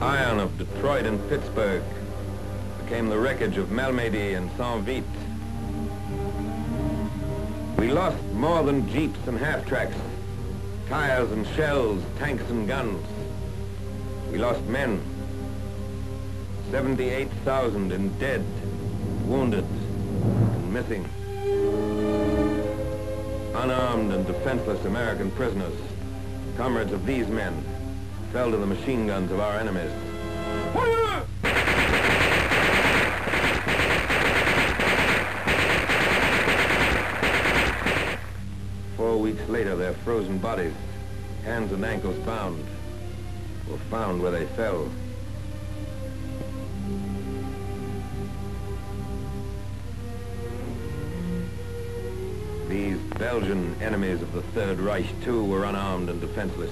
iron of Detroit and Pittsburgh became the wreckage of Malmedy and Saint-Vite. We lost more than jeeps and half-tracks, tires and shells, tanks and guns. We lost men, 78,000 in dead, wounded, and missing. Unarmed and defenseless American prisoners, comrades of these men, fell to the machine guns of our enemies. 4 weeks later, their frozen bodies, hands and ankles bound, were found where they fell. These Belgian enemies of the Third Reich, too, were unarmed and defenseless.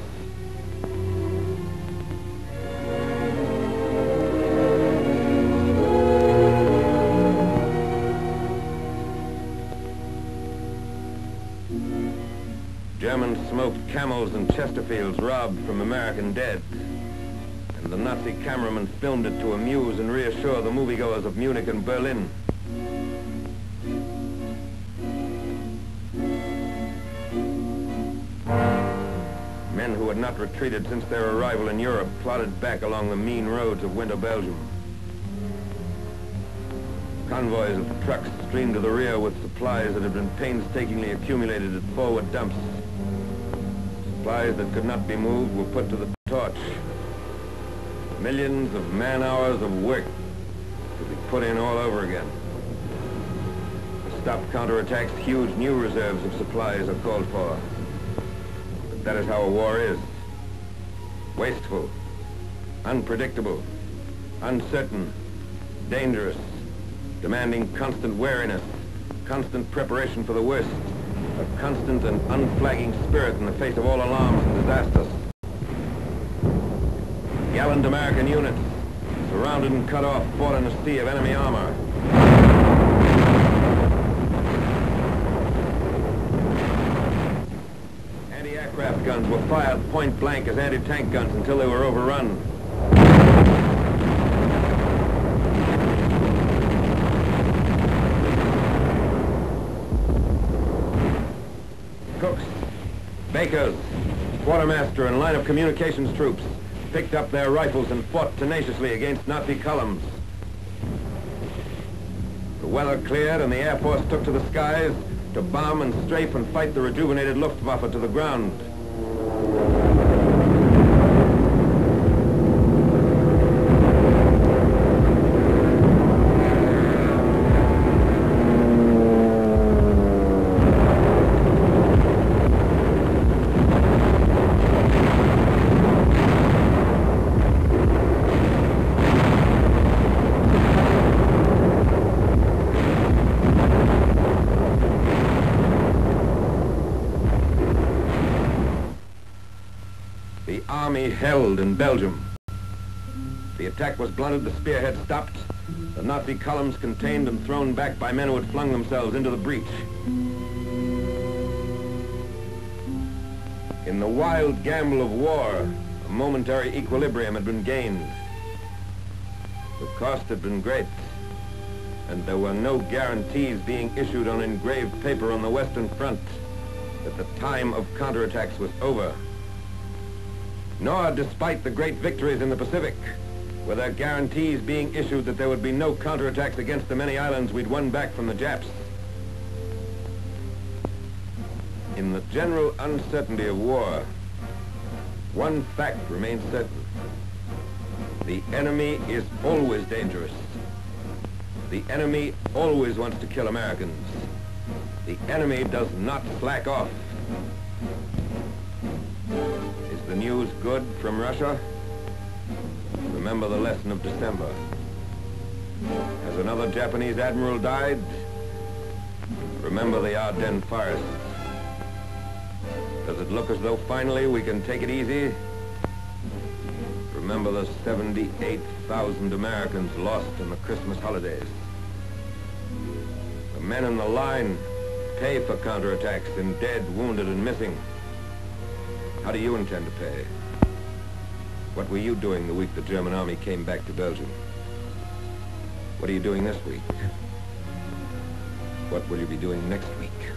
German smoked camels and Chesterfields robbed from American dead. And the Nazi cameraman filmed it to amuse and reassure the moviegoers of Munich and Berlin. Men who had not retreated since their arrival in Europe plodded back along the mean roads of winter Belgium. Convoys of trucks streamed to the rear with supplies that had been painstakingly accumulated at forward dumps. Supplies that could not be moved were put to the torch. Millions of man-hours of work to be put in all over again. To stop counterattacks, huge new reserves of supplies are called for. But that is how a war is. Wasteful, unpredictable, uncertain, dangerous, demanding constant wariness, constant preparation for the worst, a constant and unflagging spirit in the face of all alarms and disasters. Gallant American units, surrounded and cut off, fought in a sea of enemy armor. Anti-aircraft guns were fired point blank as anti-tank guns until they were overrun. Cooks, bakers, quartermaster and line of communications troops picked up their rifles and fought tenaciously against Nazi columns. The weather cleared and the Air Force took to the skies to bomb and strafe and fight the rejuvenated Luftwaffe to the ground. The army held in Belgium. The attack was blunted, the spearhead stopped, the Nazi columns contained and thrown back by men who had flung themselves into the breach. In the wild gamble of war, a momentary equilibrium had been gained. The cost had been great, and there were no guarantees being issued on engraved paper on the Western Front that the time of counterattacks was over. Nor, despite the great victories in the Pacific, were there guarantees being issued that there would be no counterattacks against the many islands we'd won back from the Japs. In the general uncertainty of war, one fact remains certain. The enemy is always dangerous. The enemy always wants to kill Americans. The enemy does not slack off. Is the news good from Russia? Remember the lesson of December. Has another Japanese admiral died? Remember the Ardennes forests. Does it look as though finally we can take it easy? Remember the 78,000 Americans lost in the Christmas holidays. The men in the line pay for counterattacks in dead, wounded, and missing. How do you intend to pay? What were you doing the week the German army came back to Belgium? What are you doing this week? What will you be doing next week?